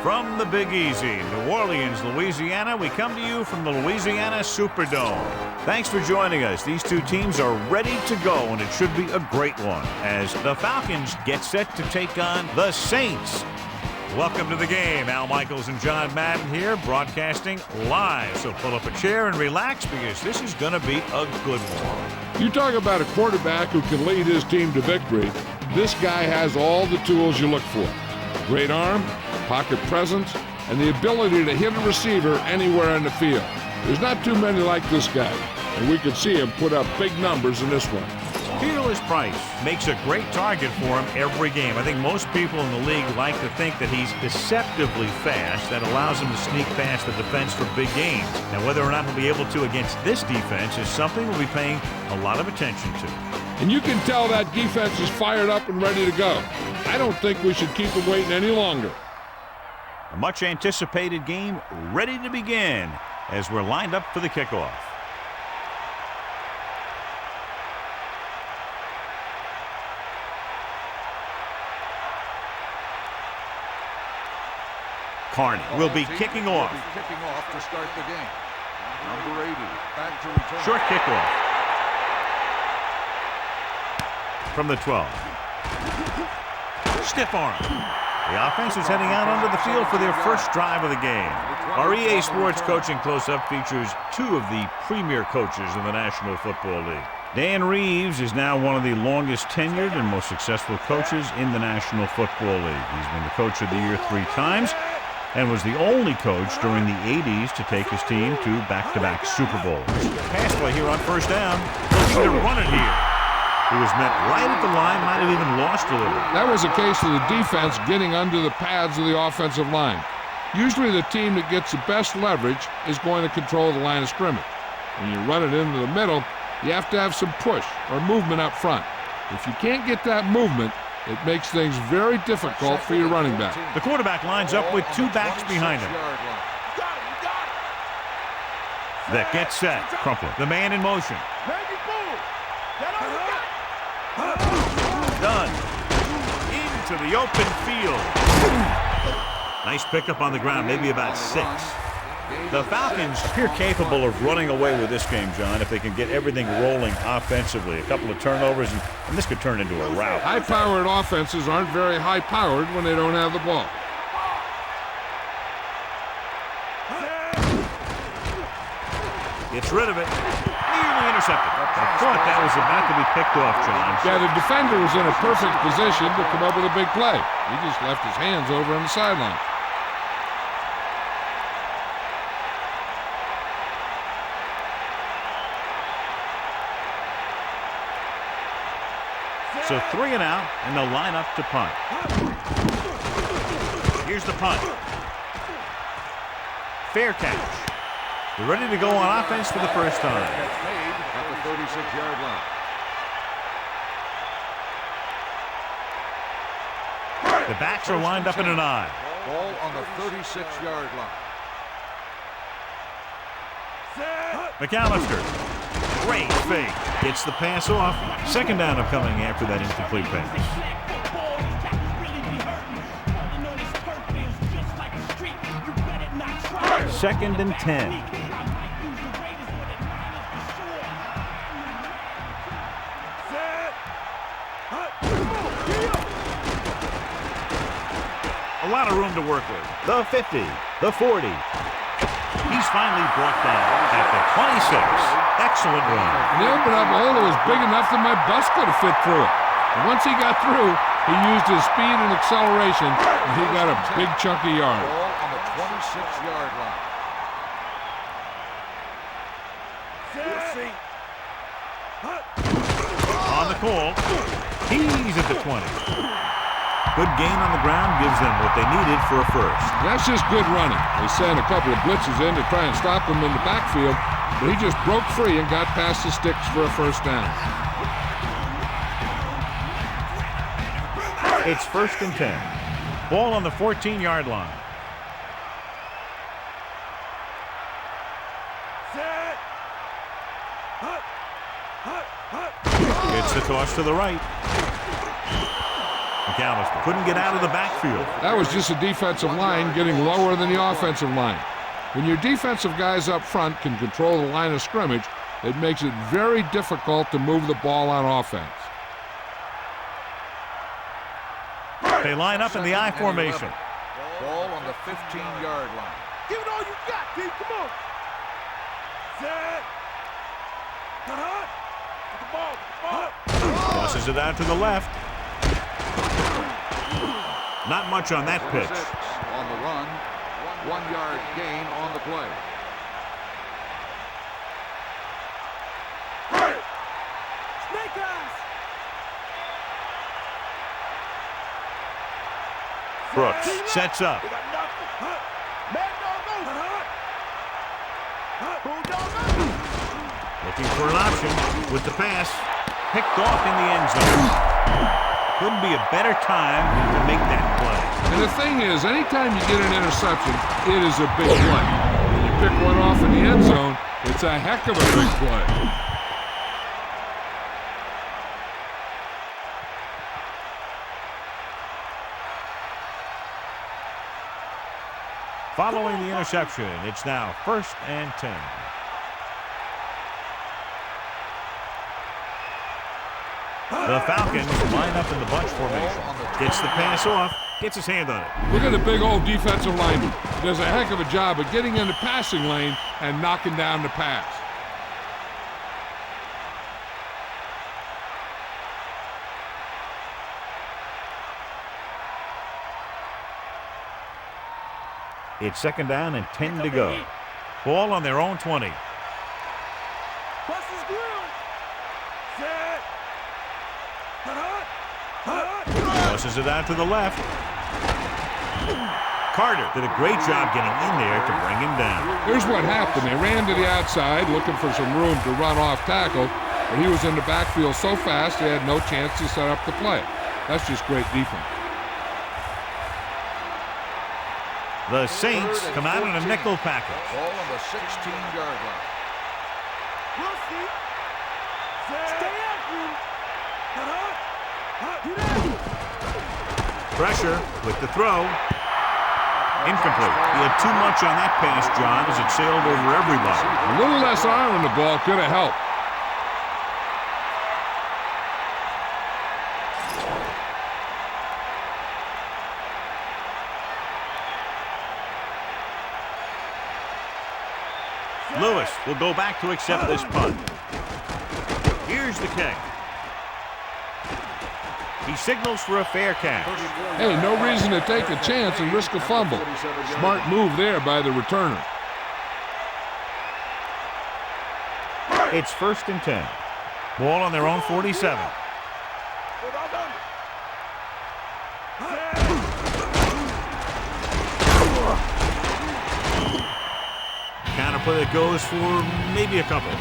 From the Big Easy, New Orleans, Louisiana, we come to you from the Louisiana Superdome. Thanks for joining us. These two teams are ready to go, and it should be a great one as the Falcons get set to take on the Saints. Welcome to the game. Al Michaels and John Madden here, broadcasting live. So pull up a chair and relax because this is going to be a good one. You talk about a quarterback who can lead his team to victory. This guy has all the tools you look for. Great arm, pocket presence, and the ability to hit a receiver anywhere in the field. There's not too many like this guy, and we could see him put up big numbers in this one. Peerless Price makes a great target for him every game. I think most people in the league like to think that he's deceptively fast. That allows him to sneak past the defense for big gains. Now, whether or not he'll be able to against this defense is something we'll be paying a lot of attention to. And you can tell that defense is fired up and ready to go. I don't think we should keep them waiting any longer. A much-anticipated game ready to begin as we're lined up for the kickoff. Carney will be kicking off. To start the game. Number 80, back to return. Short kickoff. From the 12. Stiff arm. The offense is heading out onto the field for their first drive of the game. Our EA Sports Coaching Close-Up features two of the premier coaches in the National Football League. Dan Reeves is now one of the longest tenured and most successful coaches in the National Football League. He's been the Coach of the Year 3 times and was the only coach during the 80s to take his team to back-to-back Super Bowls. Pass play here on first down. Looking to run it here. He was met right at the line, might have even lost a little. That was a case of the defense getting under the pads of the offensive line. Usually the team that gets the best leverage is going to control the line of scrimmage. When you run it into the middle, you have to have some push or movement up front. If you can't get that movement, it makes things very difficult for your running back. The quarterback lines up with two backs behind him. That gets set. Crumpler, the man in motion. Done. Into the open field. Nice pickup on the ground, maybe about 6. The Falcons appear capable of running away with this game, John, if they can get everything rolling offensively. A couple of turnovers, and this could turn into a rout. High-powered offenses aren't very high-powered when they don't have the ball. Gets rid of it. Nearly intercepted. I thought that was about to be picked off, John. Yeah, the defender was in a perfect position to come up with a big play. He just left his hands over on the sideline. So 3 and out, and they'll line up to punt. Here's the punt. Fair catch. They're ready to go on offense for the first time. That's made at the 36-yard line. The backs are lined up in an eye. Ball on the 36-yard line. McAllister. Great fake. Gets the pass off. Second down upcoming after that incomplete pass. Second and 10. A lot of room to work with. The 50, the 40. He's finally brought down at the 26. Excellent run. They opened up a hole that was big enough that my bus could have fit through it. And once he got through, he used his speed and acceleration, and he got a big chunk of yard. Ball on the 26-yard line. On the call. He's at the 20. Good gain on the ground gives them what they needed for a first. That's just good running. They sent a couple of blitzes in to try and stop him in the backfield, but he just broke free and got past the sticks for a first down. It's first and 10. Ball on the 14-yard line. It's the toss to the right. McAllister couldn't get out of the backfield. That was just a defensive line getting lower than the offensive line. When your defensive guys up front can control the line of scrimmage, it makes it very difficult to move the ball on offense. They line up in the I formation. Ball on the 15-yard line. Give it all you got, D. Come on. Set. Cut. Get the ball. Tosses it out to the left. Not much on that pitch. On the run. 1-yard gain on the play. Snake eyes. Brooks sets up. They got nothing. Mad dog over. Bulldog over. Looking for an option with the pass. Picked off in the end zone. Couldn't be a better time to make that play. And the thing is, anytime you get an interception, it is a big play. When you pick one off in the end zone, it's a heck of a big play. Following the interception, it's now 1st and 10. The Falcons line up in the bunch formation. Gets the pass off, gets his hand on it. Look at the big old defensive lineman. He does a heck of a job of getting in the passing lane and knocking down the pass. It's 2nd down and 10 to go. Ball on their own 20. Bust his grill. Set. Cut. Tosses it out to the left. Carter did a great job getting in there to bring him down. Here's what happened. They ran to the outside looking for some room to run off tackle, but he was in the backfield so fast he had no chance to set up the play. That's just great defense. The Saints come out in a nickel package. Ball on the 16-yard line. Rusty. Stay after him. Pressure with the throw. Incomplete. He had too much on that pass, John, as it sailed over everybody. A little less arm on the ball could have helped. Lewis will go back to accept this punt. Here's the kick. He signals for a fair catch. Hey, no reason to take a chance and risk a fumble. Smart move there by the returner. It's 1st and 10. Ball on their own 47. Counter play that goes for maybe a couple.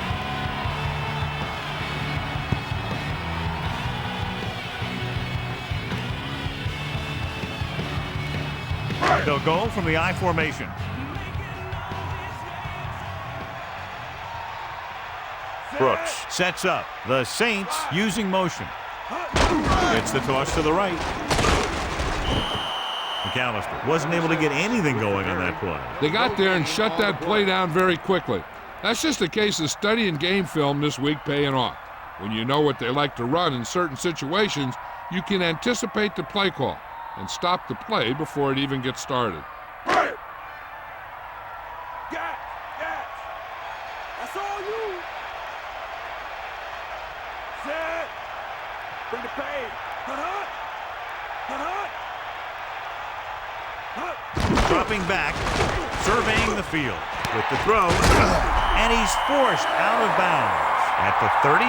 They'll go from the I formation. Brooks sets up. The Saints using motion. It's the toss to the right. McAllister wasn't able to get anything going on that play. They got there and shut that play down very quickly. That's just a case of studying game film this week paying off. When you know what they like to run in certain situations, you can anticipate the play call and stop the play before it even gets started. Gas. That's all you. Set. Bring the pay. Dropping back, surveying the field with the throw, and he's forced out of bounds at the 38.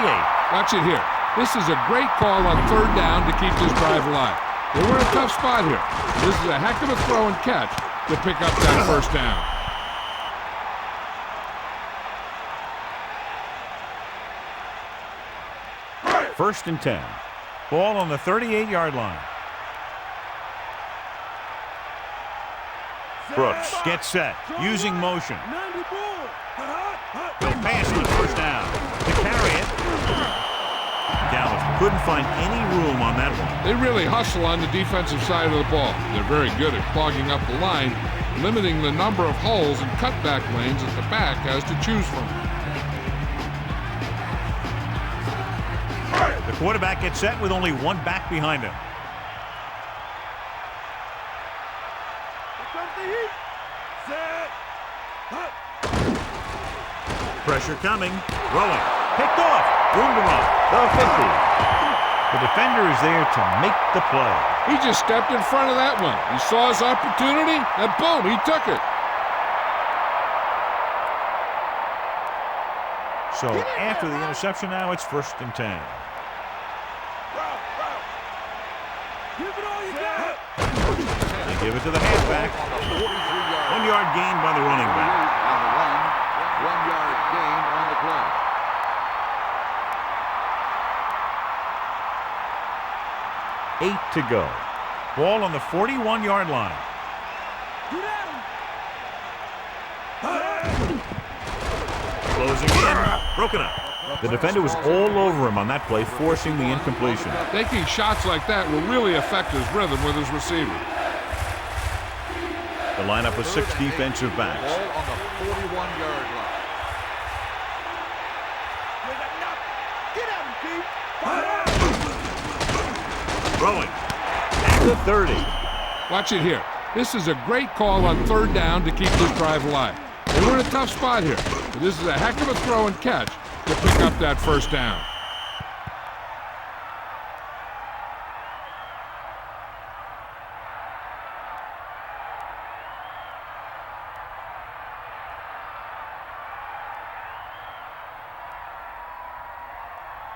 Watch it here. This is a great call on 3rd down to keep this drive alive. They were in a tough spot here. This is a heck of a throw and catch to pick up that 1st down. First and 10. Ball on the 38-yard line. Brooks gets set, using motion. He'll pass on 1st down. To carry it, Gallup couldn't find any room on that one. They really hustle on the defensive side of the ball. They're very good at clogging up the line, limiting the number of holes and cutback lanes that the back has to choose from. The quarterback gets set with only one back behind him. Here comes the heat. Set. Hut. Pressure coming. Rolling. Picked off. Room to run. The 50. The defender is there to make the play. He just stepped in front of that one. He saw his opportunity, and boom, he took it. So after the interception now, it's 1st and 10. Give it all you got. They give it to the halfback. 1 yard gain by the running back. On the run, 1 yard gain on the play. Eight to go. Ball on the 41-yard line. Get at him. Closing in. Broken up. The defender was all over him on that play, forcing the incompletion. Taking shots like that will really affect his rhythm with his receiver. The lineup with 6 defensive backs. Ball on the 41-yard line. Get at him, Pete. Throwing. At the 30. Watch it here. This is a great call on 3rd down to keep this drive alive. They were in a tough spot here, but this is a heck of a throw and catch to pick up that 1st down.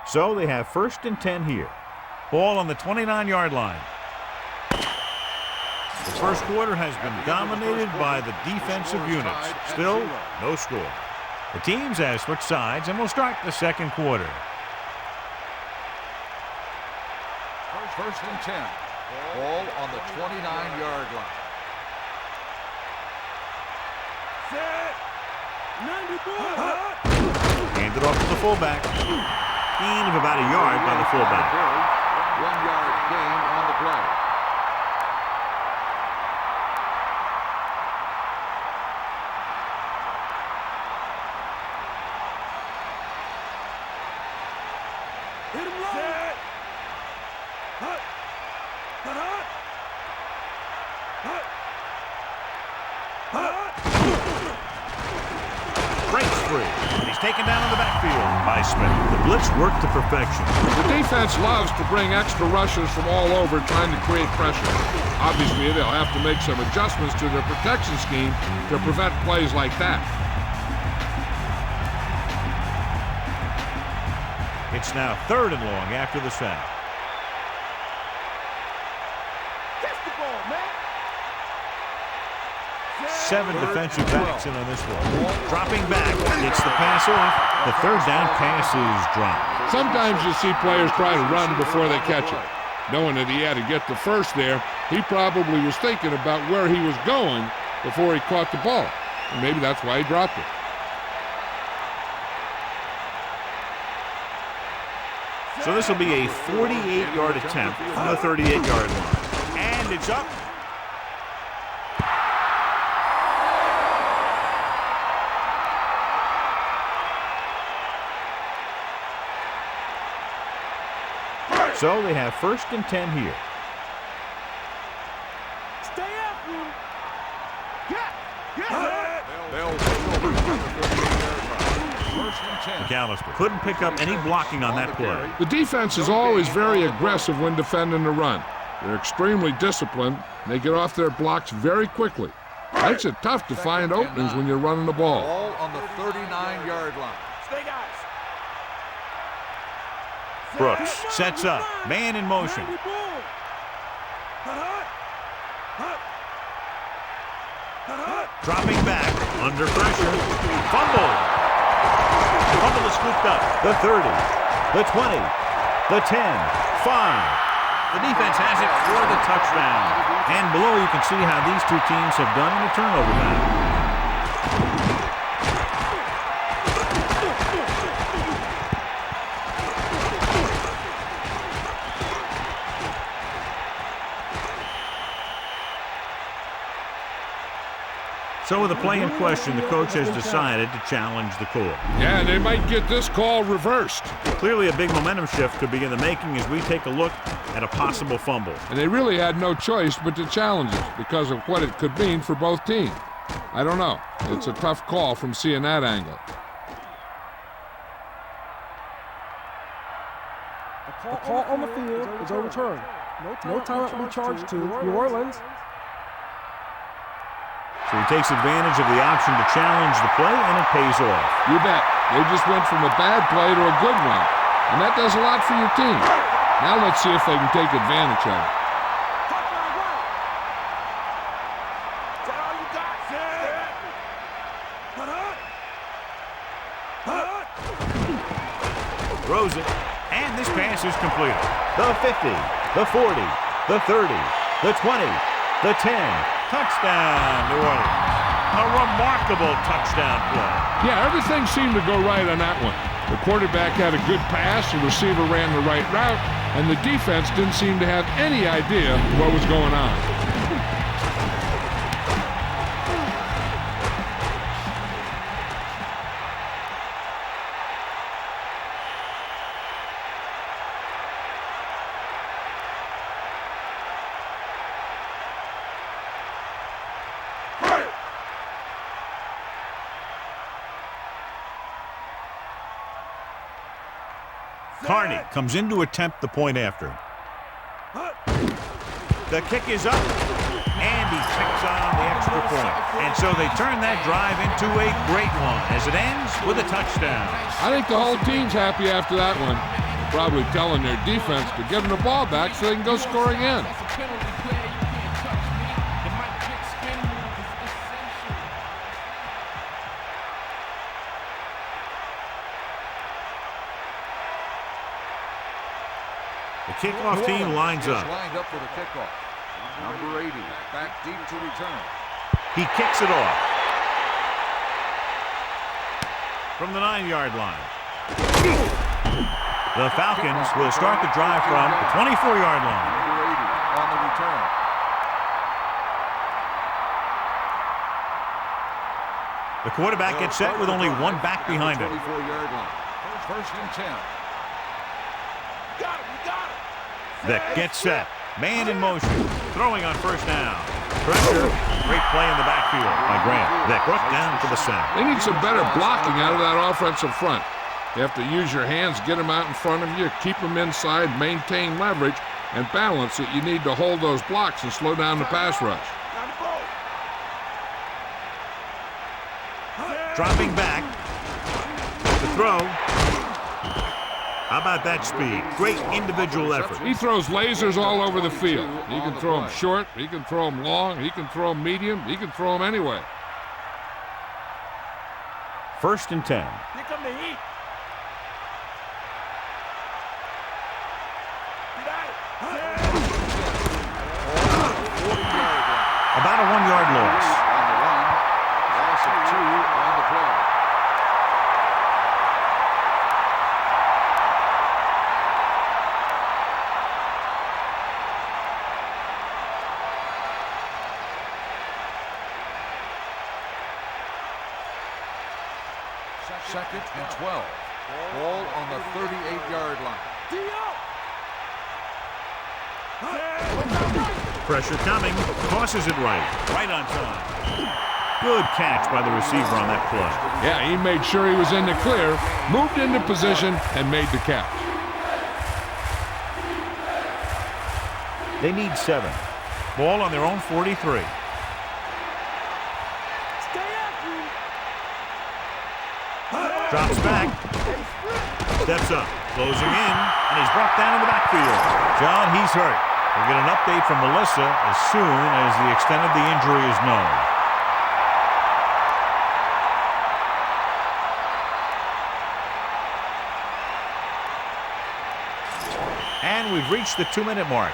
So they have 1st and 10 here. Ball on the 29-yard line. The first quarter has been dominated by the defensive units. Still, no score. The teams have switched sides and will start the second quarter. 1st and 10. Ball on the 29-yard line. Set. 94. Handed off to the fullback. Gain of about a yard by the fullback. 1 yard gain on the play. Hit him low. Set. Hut. Hut. Hut. Hut. Breaks free. He's taken down in the backfield by Smith. The blitz worked to perfection. The defense loves to bring extra rushers from all over trying to create pressure. Obviously, they'll have to make some adjustments to their protection scheme to prevent plays like that. It's now 3rd and long after the sack. Catch the ball, man. 7 defensive backs in on this one. Dropping back, gets the pass off. The 3rd down pass is dropped. Sometimes you see players try to run before they catch it. Knowing that he had to get the first there, he probably was thinking about where he was going before he caught the ball. And maybe that's why he dropped it. So this will be a 48-yard attempt from the 38-yard line. And it's up. So they have 1st and 10 here. Stay after him. Get. They'll take over from the 38-yard line. 1st and 10. McAllister couldn't pick up any blocking on that play. The defense is always very aggressive when defending the run. They're extremely disciplined, and they get off their blocks very quickly. Makes it tough to find openings when you're running the ball. Ball on the 39-yard line. Stay, guys. Brooks sets up. Man in motion. Dropping back. Under pressure. Fumble. The fumble is scooped up. The 30. The 20. The 10. 5. The defense has it for the touchdown. And below you can see how these two teams have done in the turnover battle. So with the play in question, the coach has decided to challenge the call. Yeah, they might get this call reversed. Clearly a big momentum shift could be in the making as we take a look at a possible fumble. And they really had no choice but to challenge it because of what it could mean for both teams. I don't know. It's a tough call from seeing that angle. The call on the field is overturned. No timeout will be charged to New Orleans. So he takes advantage of the option to challenge the play, and it pays off. You bet. They just went from a bad play to a good one. And that does a lot for your team. Now let's see if they can take advantage of it. Throws it, and this pass is completed. The 50, the 40, the 30, the 20, the 10. Touchdown, New Orleans. A remarkable touchdown play. Yeah, everything seemed to go right on that one. The quarterback had a good pass, the receiver ran the right route, and the defense didn't seem to have any idea what was going on. Carney comes in to attempt the point after. The kick is up, and he checks on the extra point. And so they turn that drive into a great one as it ends with a touchdown. I think the whole team's happy after that one. Probably telling their defense to give them the ball back so they can go score again. The kickoff team lines up. Lined up for the kickoff. Number 80, back deep to return. He kicks it off from the 9-yard line. The Falcons will start the drive from the 24-yard line. Number 80 on the return. The quarterback gets set with only one back behind him. 24-yard line. First and 10. Got him, you got him. That gets set. Man in motion. Throwing on first down. Pressure. Great play in the backfield by Grant. That brought down to the center. They need some better blocking out of that offensive front. You have to use your hands, get them out in front of you, keep them inside, maintain leverage, and balance it. You need to hold those blocks and slow down the pass rush. Dropping back. The throw. How about that speed? Great individual effort. He throws lasers all over the field. He can throw them short, he can throw them long, he can throw them medium, he can throw them anyway. First and 10. Here come the heat. Get at it. About a 1-yard loss. On the run. Loss of 2 on the play. Second and 12. Ball on the 38-yard line. Pressure coming. Tosses it right on time. Good catch by the receiver on that play. Yeah, he made sure he was in the clear, moved into position, and made the catch. They need 7. Ball on their own 43. Drops back. Steps up. Closing in. And he's brought down in the backfield. John, he's hurt. We'll get an update from Melissa as soon as the extent of the injury is known. And we've reached the 2-minute mark.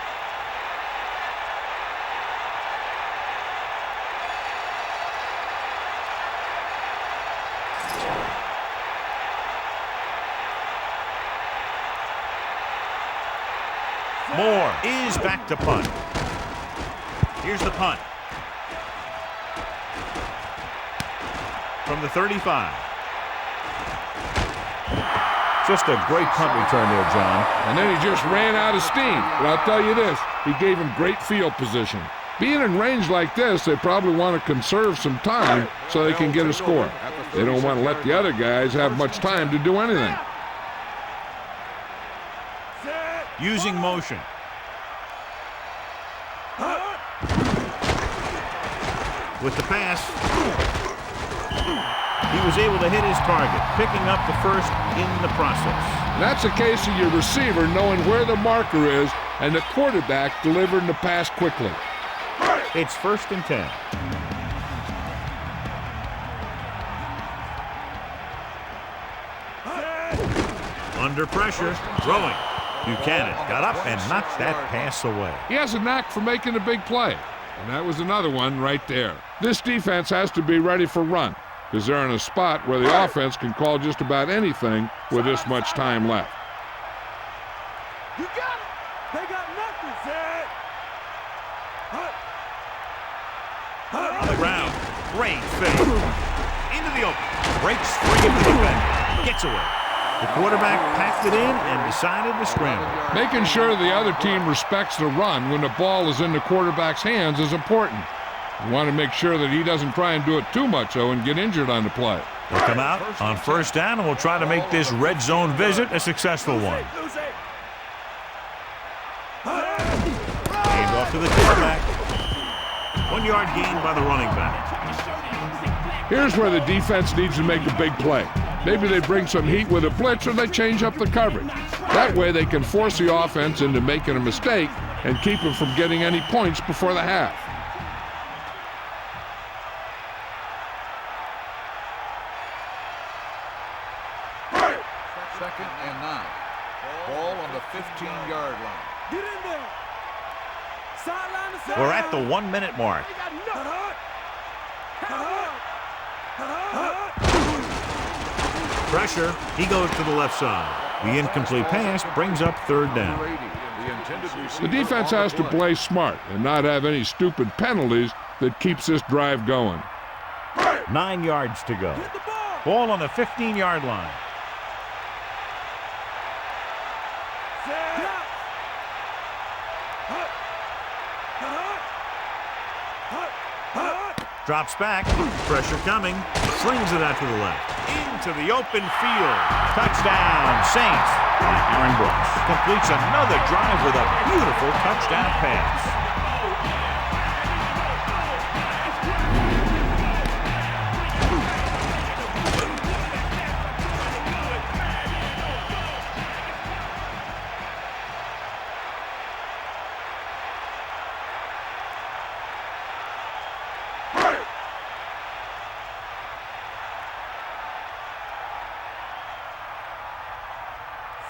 Moore is back to punt. Here's the punt. from the 35. Just a great punt return there, John. And then he just ran out of steam. But I'll tell you this, he gave him great field position. Being in range like this, they probably want to conserve some time so they can get a score. They don't want to let the other guys have much time to do anything. Using motion. With the pass, he was able to hit his target, picking up the first in the process. That's a case of your receiver knowing where the marker is and the quarterback delivering the pass quickly. It's 1st and 10. Under pressure, throwing. Buchanan got up and knocked that pass away. He has a knack for making a big play. And that was another one right there. This defense has to be ready for run because they're in a spot where the offense can call just about anything with this much time left. You got it. They got nothing, Zed. On the ground, great fake. Into the open, breaks free of the defender, gets away. The quarterback packed it in and decided to scramble. Making sure the other team respects the run when the ball is in the quarterback's hands is important. You want to make sure that he doesn't try and do it too much, though, and get injured on the play. They'll come out on 1st down, and we'll try to make this red zone visit a successful one. Aimed off to the quarterback. 1 yard gain by the running back. Here's where the defense needs to make a big play. Maybe they bring some heat with a blitz or they change up the coverage. That way they can force the offense into making a mistake and keep them from getting any points before the half. Second and 9. Ball on the 15-yard line. Get in there. Sideline to sideline. We're at the 1 minute mark. They got nothing. Pressure, he goes to the left side. The incomplete pass brings up 3rd down. The defense has to play smart and not have any stupid penalties that keeps this drive going. 9 yards to go. Get the ball. Ball on the 15-yard line. Zed. Drops back, pressure coming, slings it out to the left. Into the open field. Touchdown, Saints. Aaron Brooks completes another drive with a beautiful touchdown pass.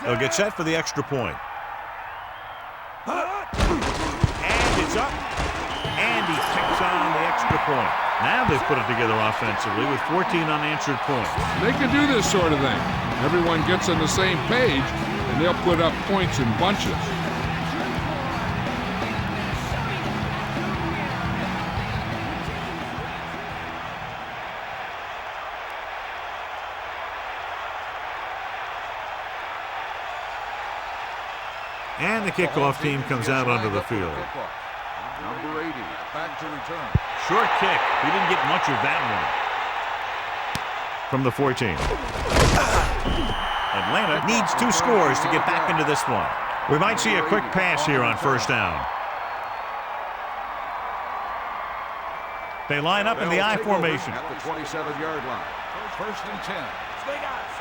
They'll get set for the extra point. And it's up. And he picks on the extra point. Now they've put it together offensively with 14 unanswered points. They can do this sort of thing. Everyone gets on the same page, and they'll put up points in bunches. And the kickoff team comes out onto the field. Number 80, back to return. Short kick. He didn't get much of that one. From the 14. Atlanta needs 2 scores to get back into this one. We might see a quick pass here on 1st down. They line up in the I formation. At the 27-yard line. 1st and 10. Stay guys.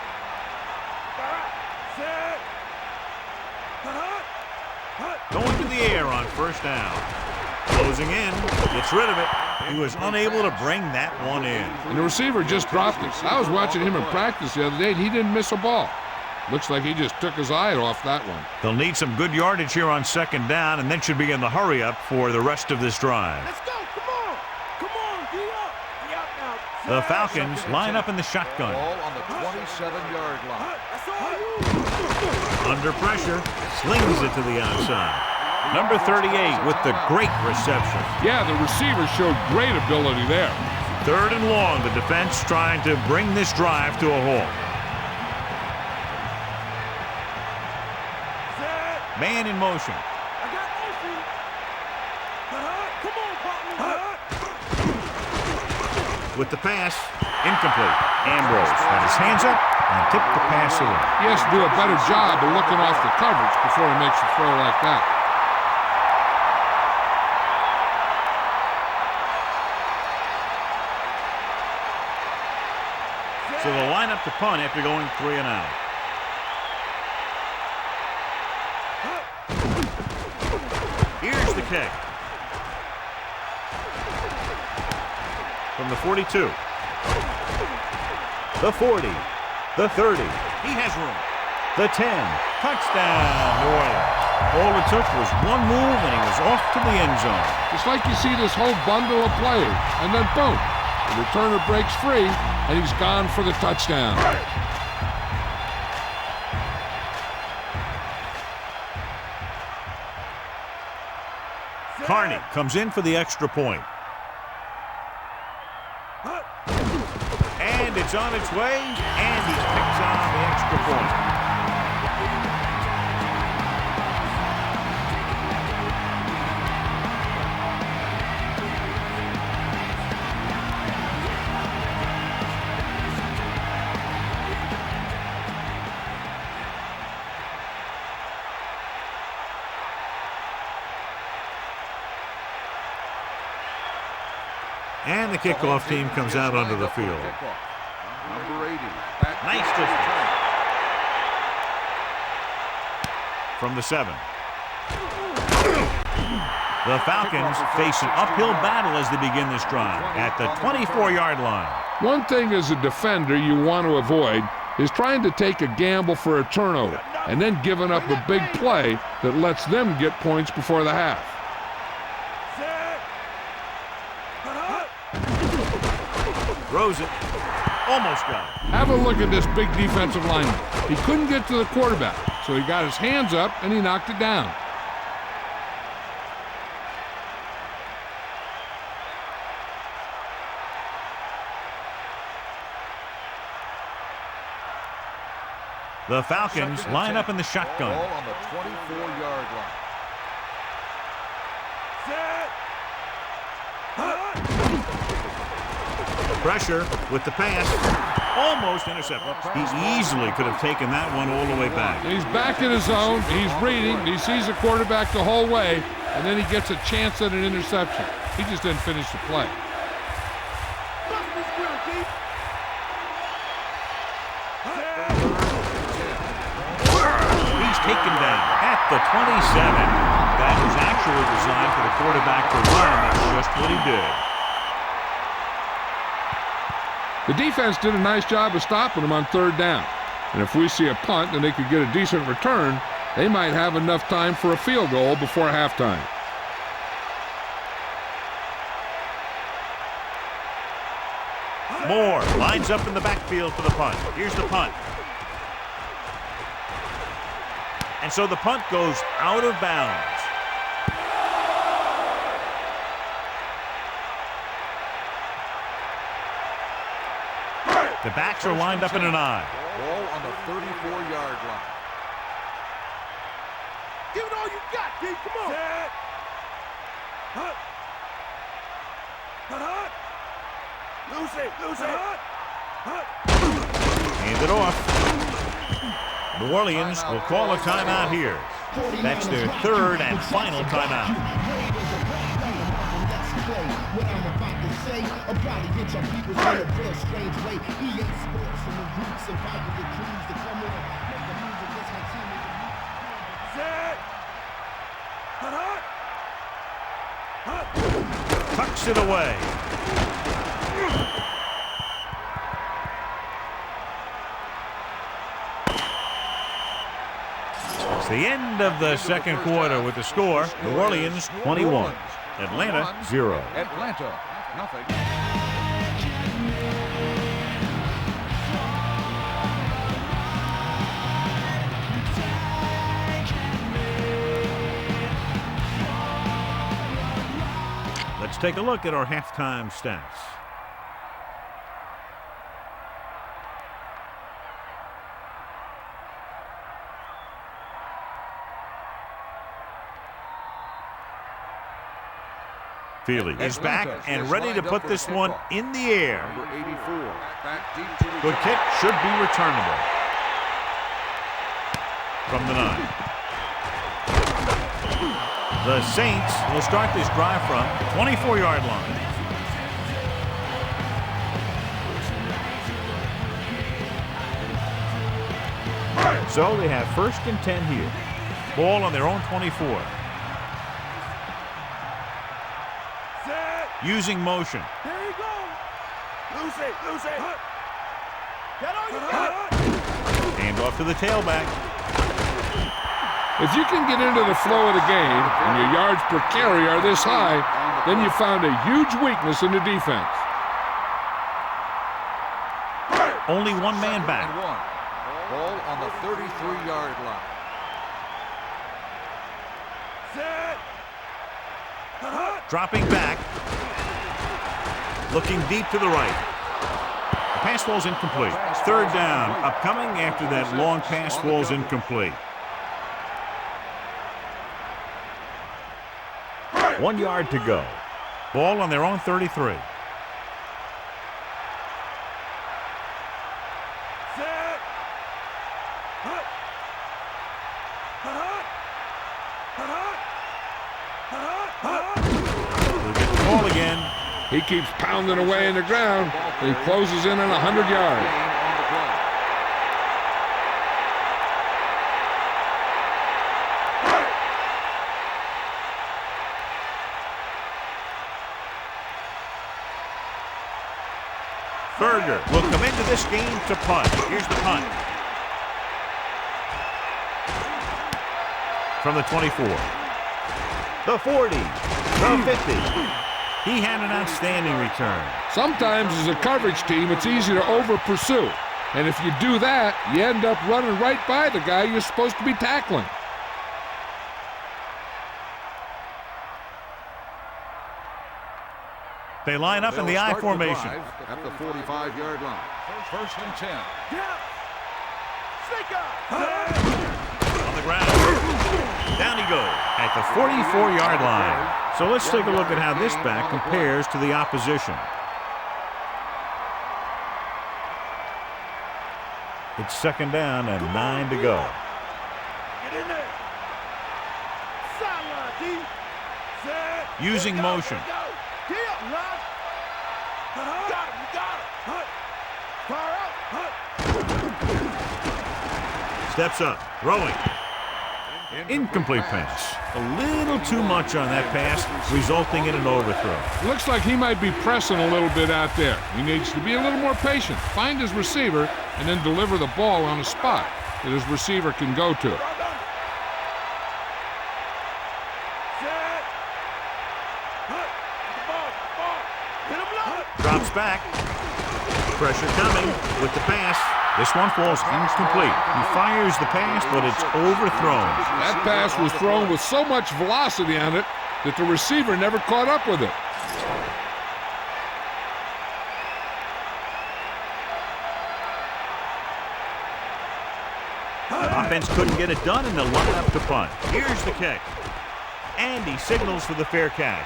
Zed. Going to the air on 1st down. Closing in. Gets rid of it. He was unable to bring that one in. And the receiver just dropped it. I was watching him in practice the other day, and he didn't miss a ball. Looks like he just took his eye off that one. They'll need some good yardage here on 2nd down, and then should be in the hurry up for the rest of this drive. Let's go. Come on. Come on. Be up. Be up now. The Falcons line up in the shotgun. Ball on the 27-yard line. That's all you. Under pressure, slings it to the outside. Number 38 with the great reception. Yeah, the receiver showed great ability there. 3rd and long. The defense trying to bring this drive to a halt. Man in motion. I got motion. Come on, partner. With the pass, incomplete. Ambrose got his hands up and tipped the pass away. He has to do a better job of looking off the coverage before he makes a throw like that. So they'll line up to punt after going 3 and out. Here's the kick. From the 42. The 40. The 30. He has room. The 10. Touchdown, New Orleans. All it took was one move, and he was off to the end zone. It's like you see this whole bundle of players, and then boom, the returner breaks free, and he's gone for the touchdown. Carney comes in for the extra point. And it's on its way, and he picks on the extra point. And the kickoff team comes out onto the field. Number 80. Nice distance. From the 7. The Falcons face an uphill battle as they begin this drive at the 24-yard line. One thing as a defender you want to avoid is trying to take a gamble for a turnover and then giving up a big play that lets them get points before the half. Throws it. Almost got it. Have a look at this big defensive lineman. He couldn't get to the quarterback, so he got his hands up and he knocked it down. The Falcons line up in the shotgun. Ball on the 24-yard line. Pressure with the pass. Almost intercepted. He easily could have taken that one all the way back. And he's back in his zone. He's reading. He sees the quarterback the whole way, and then he gets a chance at an interception. He just didn't finish the play. He's taken down at the 27. That was actually designed for the quarterback to run, and that's just what he did. The defense did a nice job of stopping him on 3rd down. And if we see a punt and they could get a decent return, they might have enough time for a field goal before halftime. Moore lines up in the backfield for the punt. Here's the punt. And so the punt goes out of bounds. The backs are lined up in an I. Ball on the 34-yard line. Give it all you got, D. Come on. Set. Hut. Hut, hut. Loose it. Hut. Hand it off. New Orleans will call a timeout here. That's their 3rd and final timeout. Tucks it away. It's the end of the second quarter with the score, New Orleans 21, Atlanta 0. Atlanta, nothing. Let's take a look at our halftime stats. Feely is back and ready to put this one in the air. Number 84. Back deep to Good kick, should be returnable. From the 9. The Saints will start this drive from 24-yard line. So they have 1st and 10 here. Ball on their own 24. Using motion. There you go. Lose it. Get on your feet. Hand off to the tailback. If you can get into the flow of the game and your yards per carry are this high, then you found a huge weakness in the defense. Only one man back. And 1. Ball on the 33-yard line. Set. Dropping back. Looking deep to the right. The pass falls incomplete. 3rd down upcoming after that long pass falls incomplete. 1 yard to go. Ball on their own 33. Set. We'll get the ball again. He keeps pounding away in the ground. He closes in on 100 yards. Berger will come into this game to punt. Here's the punt. From the 24. The 40. The 50. He had an outstanding return. Sometimes as a coverage team, it's easy to over-pursue. And if you do that, you end up running right by the guy you're supposed to be tackling. They line up in the I formation. At the 45-yard line. 1st and 10. Yeah. Snake out. On the ground. Down he goes at the 44-yard line. So let's take a look at how this back compares to the opposition. It's 2nd down and 9 to go. Get in there. Sideline, D. Set. Using motion. Deal, Rod. You got him. Fire out. Steps up, throwing. Incomplete pass. A little too much on that pass, resulting in an overthrow. Looks like he might be pressing a little bit out there. He needs to be a little more patient, find his receiver, and then deliver the ball on a spot that his receiver can go to. Drops back. Pressure coming with the pass. This one falls incomplete. He fires the pass, but it's overthrown. That pass was thrown with so much velocity on it that the receiver never caught up with it. Offense couldn't get it done, and they'll line up to punt. Here's the kick. And he signals for the fair catch.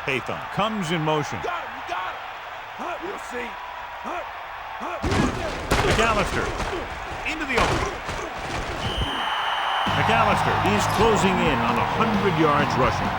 Haytham comes in motion. You got him. We'll see. McAllister into the open. McAllister, he's closing in on 100 yards rushing.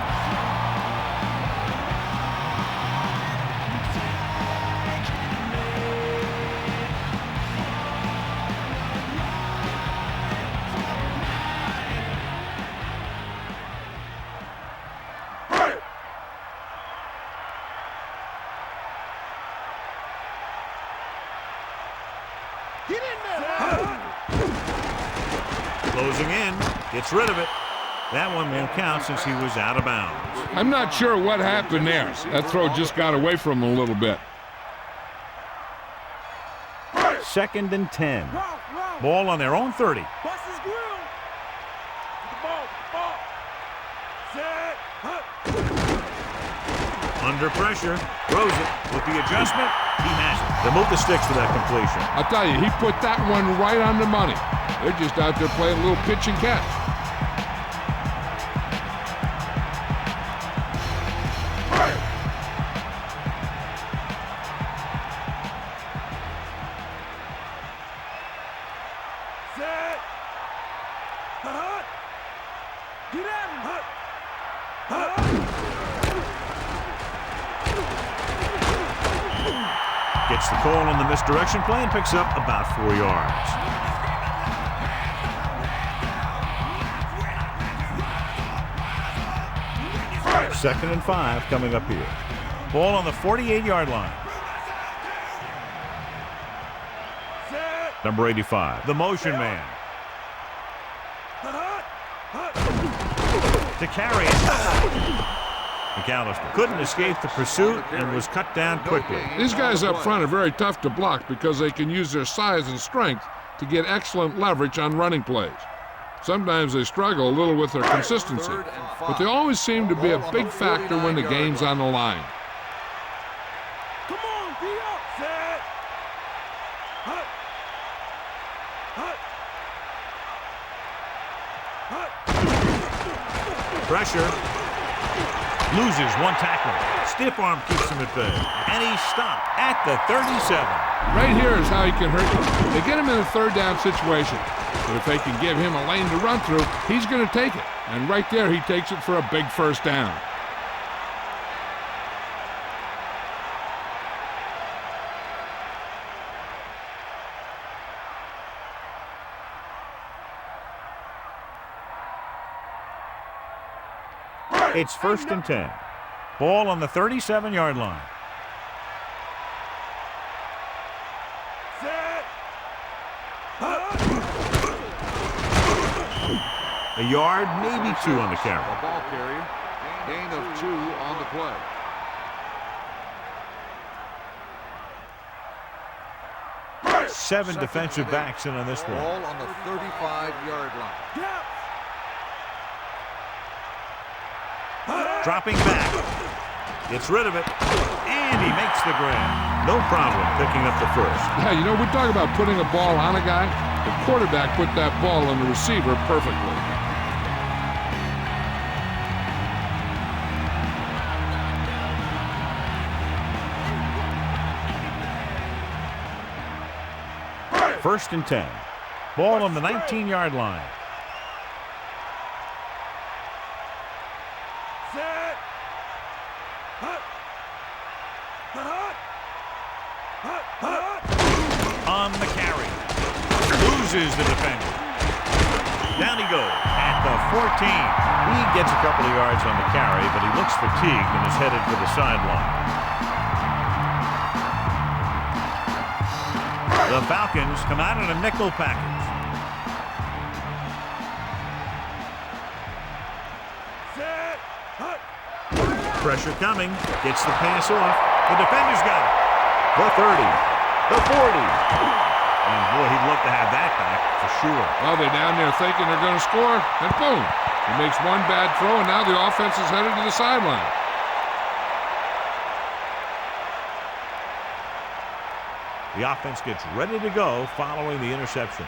Get in there. Closing in, gets rid of it. That one won't count since he was out of bounds. I'm not sure what happened there. That throw just got away from him a little bit. 2nd and 10. Ball on their own 30. Bust his grill. Under pressure, throws it. With the adjustment, he has it. They move the sticks for that completion. I'll tell you, he put that one right on the money. They're just out there playing a little pitch and catch. Set. Hut. Get at him. Hut. Hut. Gets the call on the misdirection play and picks up about 4 yards. Second and 5 coming up here. Ball on the 48-yard line. Set. Number 85, the motion man. Hut. Hut. To carry it. McAllister couldn't escape the pursuit and was cut down quickly. These guys up front are very tough to block because they can use their size and strength to get excellent leverage on running plays. Sometimes they struggle a little with their consistency, but they always seem to be a big factor when the game's on the line. Come on, be up. Set. Hut. Hut. Hut. Pressure. Loses one tackle. Stiff arm keeps him at bay. And he's stopped at the 37. Right here is how he can hurt you. They get him in a third down situation. But if they can give him a lane to run through, he's going to take it. And right there, he takes it for a big first down. It's first and 10. Ball on the 37-yard line. Set. Hut. A yard, maybe 2 on the carry. The ball carrier. Gain of 2 on the play. Seven defensive backs in on this one. Ball on the 35-yard line. Gap. Dropping back. Gets rid of it. And he makes the grab. No problem picking up the first. Yeah, you know, we talk about putting a ball on a guy. The quarterback put that ball on the receiver perfectly. First and 10. Ball on the 19-yard line. Set. Hut. Hut. Hut. Hut. On the carry. Loses the defender. Down he goes at the 14. He gets a couple of yards on the carry, but he looks fatigued and is headed for the sideline. The Falcons come out in a nickel package. Set. Hut. Pressure coming. Gets the pass off. The defender's got it. The 30. The 40. And boy, he'd love to have that back for sure. Well, they're down there thinking they're going to score, and boom. He makes one bad throw, and now the offense is headed to the sideline. The offense gets ready to go following the interception.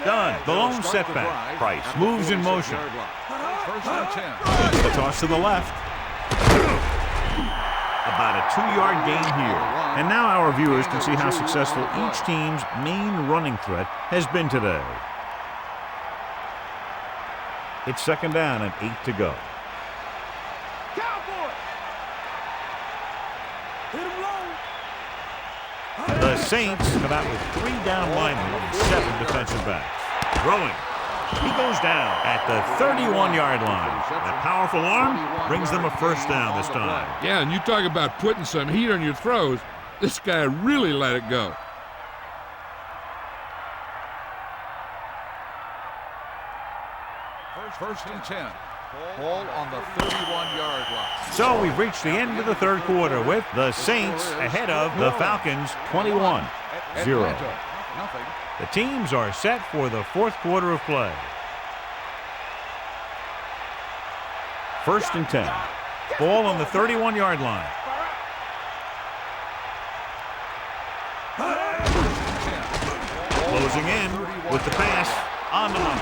Done. The lone setback. Price moves in motion. First and 10. The toss to the left. About a 2-yard gain here. And now our viewers can see how successful each team's main running threat has been today. It's second down and 8 to go. Cowboy. Hit him low. The Saints come out with 3 down linemen and 7 defensive backs. Throwing. He goes down at the 31-yard line. That powerful arm brings them a first down this time. Yeah, and you talk about putting some heat on your throws. This guy really let it go. First and 10. Ball on the 31-yard line. So we've reached the end of the third quarter with the Saints ahead of the Falcons 21-0. Nothing. The teams are set for the fourth quarter of play. First and 10. Ball on the 31-yard line. Closing in with the pass on the money.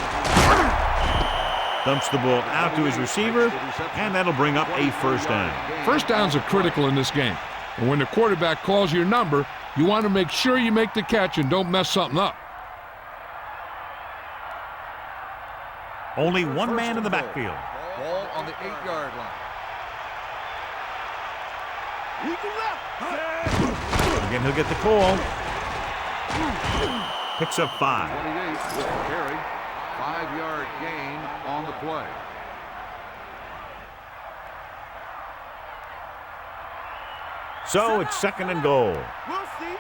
Dumps the ball out to his receiver, and that'll bring up a first down. First downs are critical in this game. And when the quarterback calls your number, you want to make sure you make the catch and don't mess something up. Only one man in the backfield. Ball on the 8-yard line. Again, he'll get the call. Picks up 5. 28 with the carry. 5-yard gain on the play. So it's second and goal. We'll see.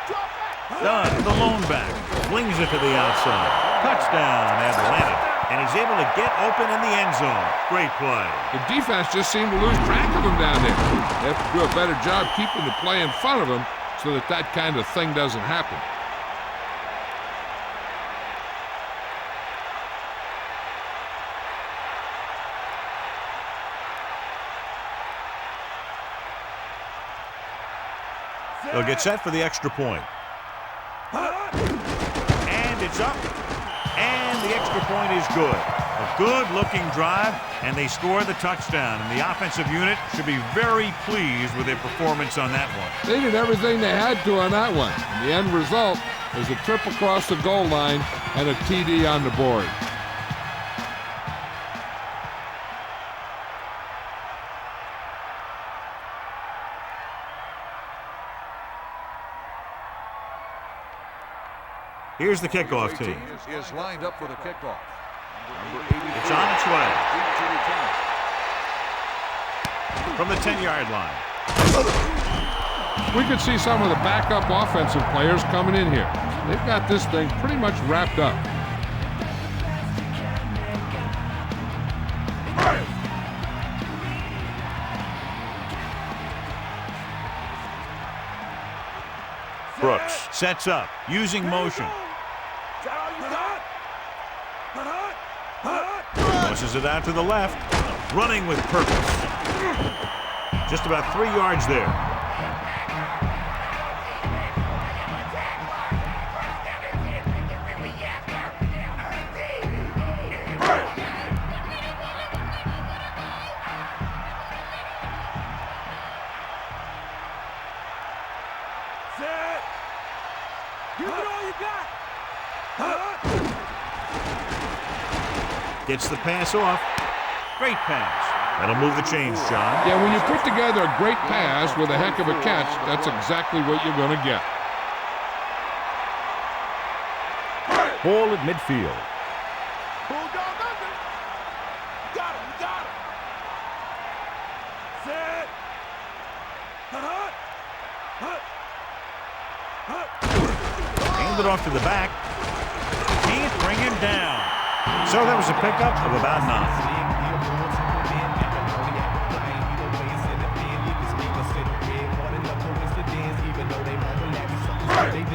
Drop back. Dunn, the lone back, flings it to the outside. Touchdown, Atlanta. And he's able to get open in the end zone. Great play. The defense just seemed to lose track of him down there. They have to do a better job keeping the play in front of him so that that kind of thing doesn't happen. They'll get set for the extra point. And it's up. And the extra point is good. A good-looking drive, and they score the touchdown. And the offensive unit should be very pleased with their performance on that one. They did everything they had to on that one. And the end result is a trip across the goal line and a TD on the board. Here's the kickoff team. Is lined up for the kickoff. It's on its way. From the 10-yard line. We could see some of the backup offensive players coming in here. They've got this thing pretty much wrapped up. Brooks sets up, using motion. Pushes it out to the left, running with purpose. Just about 3 yards there. Gets the pass off. Great pass. That'll move the chains, John. Yeah, when you put together a great pass with a heck of a catch, that's exactly what you're going to get. Ball at midfield. Bulldog under. Got him. Got him. Set. Hand it off to the back. Can't bring him down. So that was a pickup of about 9.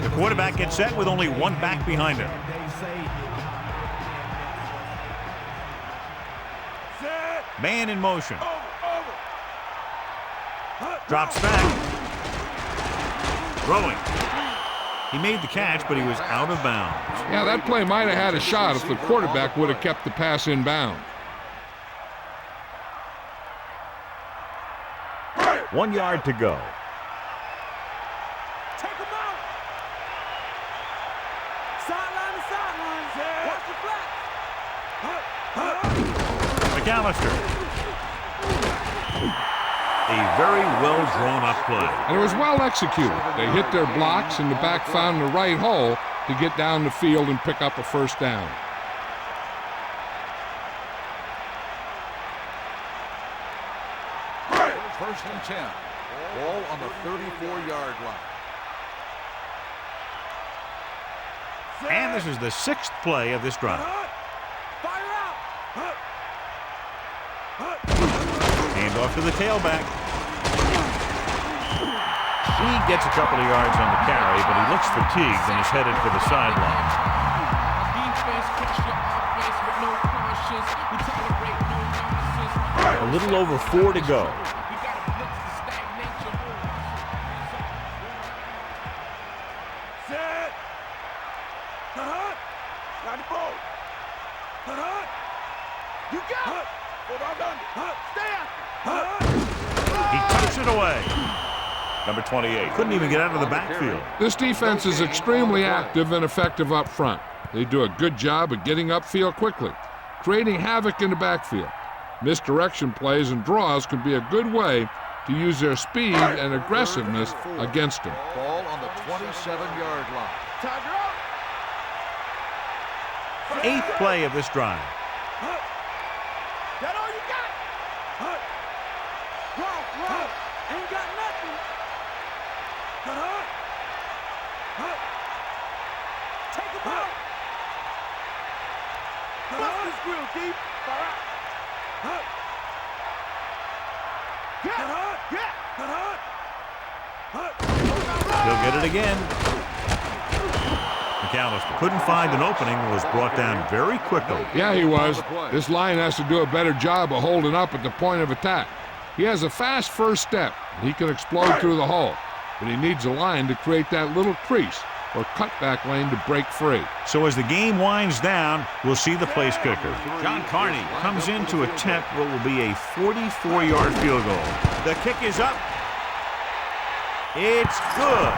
The quarterback gets set with only one back behind him. Man in motion. Drops back. Throwing. He made the catch, but he was out of bounds. Yeah, that play might have had a shot if the quarterback would have kept the pass in bounds. 1 yard to go. Take him out. Sideline to sideline. Watch the flat. McAllister. A very well-drawn-up play. And it was well executed. They hit their blocks, and the back found the right hole to get down the field and pick up a first down. First and 10. Ball on the 34-yard line. And this is the 6th play of this drive. Fire out. Hand off to the tailback. He gets a couple of yards on the carry, but he looks fatigued and is headed for the sideline. A little over 4 to go. Set. Cut. Got the ball. Cut. You got it. Hold on under. Stay after. He tucks it away. Number 28 couldn't even get out of the backfield. This defense is extremely active and effective up front. They do a good job of getting upfield quickly, creating havoc in the backfield. Misdirection plays and draws can be a good way to use their speed and aggressiveness against them. Ball on the 27-yard line. Tiger up. 8th play of this drive. That all you got? Wrong. Ain't got nothing. Take him out. Bust this grill deep. He'll get it again. McAllister couldn't find an opening and was brought down very quickly. Yeah, he was. This line has to do a better job of holding up at the point of attack. He has a fast first step. He can explode through the hole, but he needs a line to create that little crease or cutback lane to break free. So as the game winds down, we'll see the place kicker. John Carney comes in to attempt what will be a 44-yard field goal. The kick is up. It's good.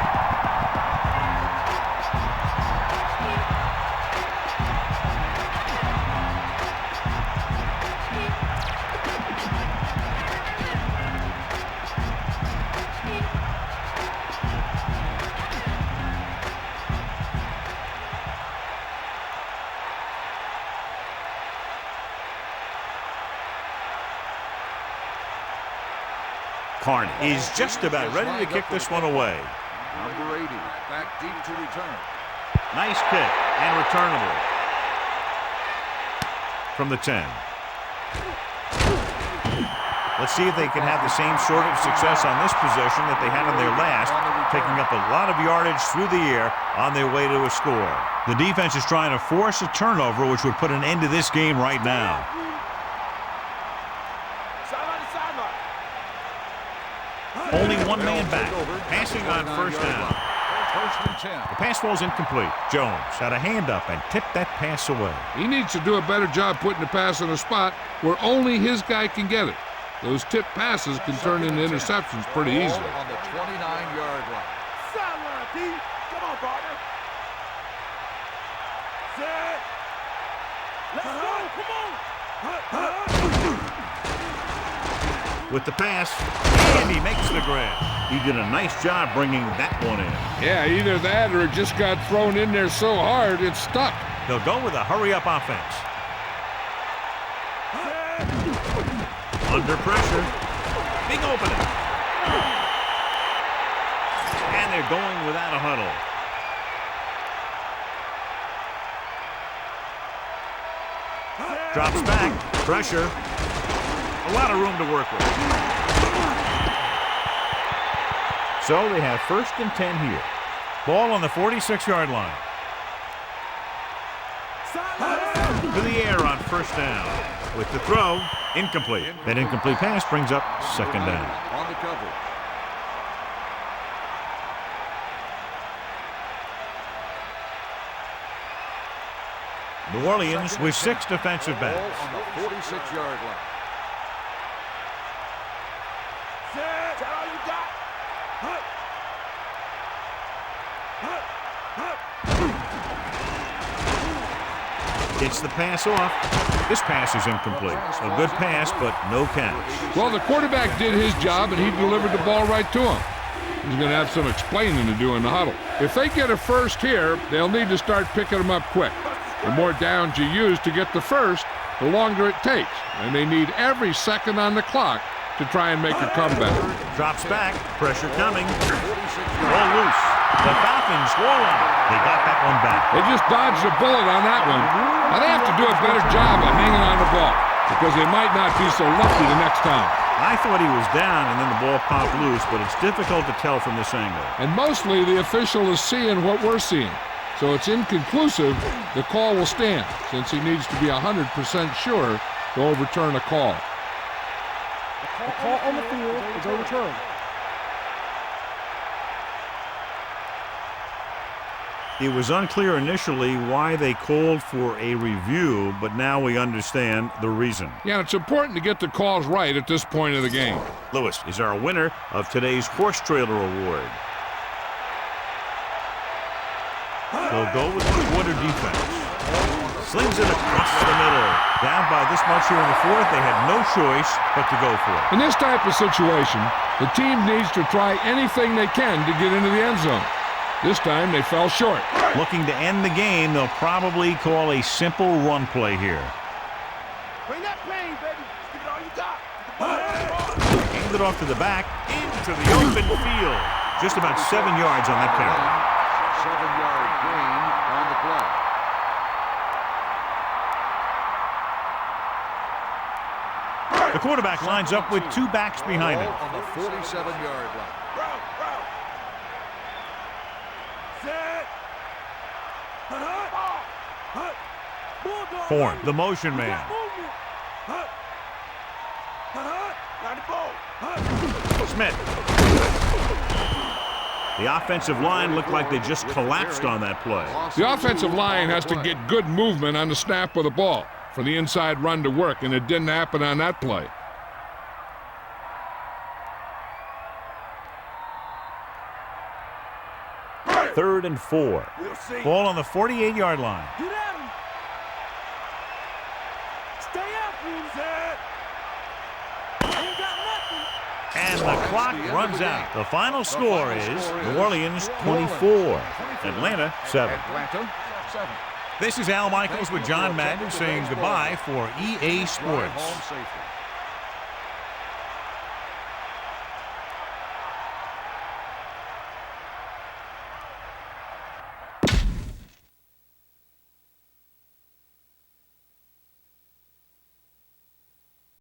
Carney is just about ready to kick this one away. Number 80, back deep to return. Nice kick and returnable from the 10. Let's see if they can have the same sort of success on this possession that they had on their last, picking up a lot of yardage through the air on their way to a score. The defense is trying to force a turnover, which would put an end to this game right now. Only one man back, passing on first down. First and 10. The pass falls incomplete. Jones had a hand up and tipped that pass away. He needs to do a better job putting the pass in a spot where only his guy can get it. Those tip passes can turn into interceptions pretty easily. Ball on the 29-yard line. Sideline, D. Come on, partner. Set. Let's go. Come on. With the pass, and he makes the grab. He did a nice job bringing that one in. Yeah, either that or it just got thrown in there so hard it's stuck. They'll go with a hurry-up offense. Under pressure. Big opening. And they're going without a huddle. Drops back. Pressure. A lot of room to work with. So they have first and 10 here. Ball on the 46-yard line. To the air on first down. With the throw, incomplete. That incomplete pass brings up second down. On the cover. New Orleans with 6 defensive backs. Ball on the 46-yard line. Set. That's all you got. Gets the pass off. This pass is incomplete. A good pass, but no catch. Well, the quarterback did his job, and he delivered the ball right to him. He's going to have some explaining to do in the huddle. If they get a first here, they'll need to start picking them up quick. The more downs you use to get the first, the longer it takes. And they need every second on the clock to try and make a comeback. Drops back. Pressure coming. Ball loose. The Falcons score one. They got that one back. They just dodged a bullet on that one. Now they have to do a better job of hanging on the ball because they might not be so lucky the next time. I thought he was down and then the ball popped loose, but it's difficult to tell from this angle. And mostly the official is seeing what we're seeing. So it's inconclusive. The call will stand since he needs to be 100% sure to overturn a call. The call on the field is overturned. It was unclear initially why they called for a review, but now we understand the reason. Yeah, it's important to get the calls right at this point of the game. Lewis is our winner of today's Horse Trailer Award. They'll go with the quarter defense. Slings it across the middle. Down by this much here in the fourth, they had no choice but to go for it. In this type of situation, the team needs to try anything they can to get into the end zone. This time they fell short. Looking to end the game, they'll probably call a simple run play here. Bring that pain, baby. Give it all you got. Handed off to the back, into the open field. Just about 7 yards on that carry. 7-yard gain on the play. The quarterback lines up with 2 backs behind him. On the 47-yard line. Horn, the motion man. Smith. The offensive line looked like they just collapsed on that play. The offensive line has to get good movement on the snap of the ball for the inside run to work, and it didn't happen on that play. Third and 4. Ball on the 48-yard line. Get at him. Stay after him, Zed. Ain't got nothing. And the clock runs out. The final score is New Orleans 24, Atlanta 7. Atlanta 7. This is Al Michaels with John Madden saying goodbye for EA Sports. Home safety.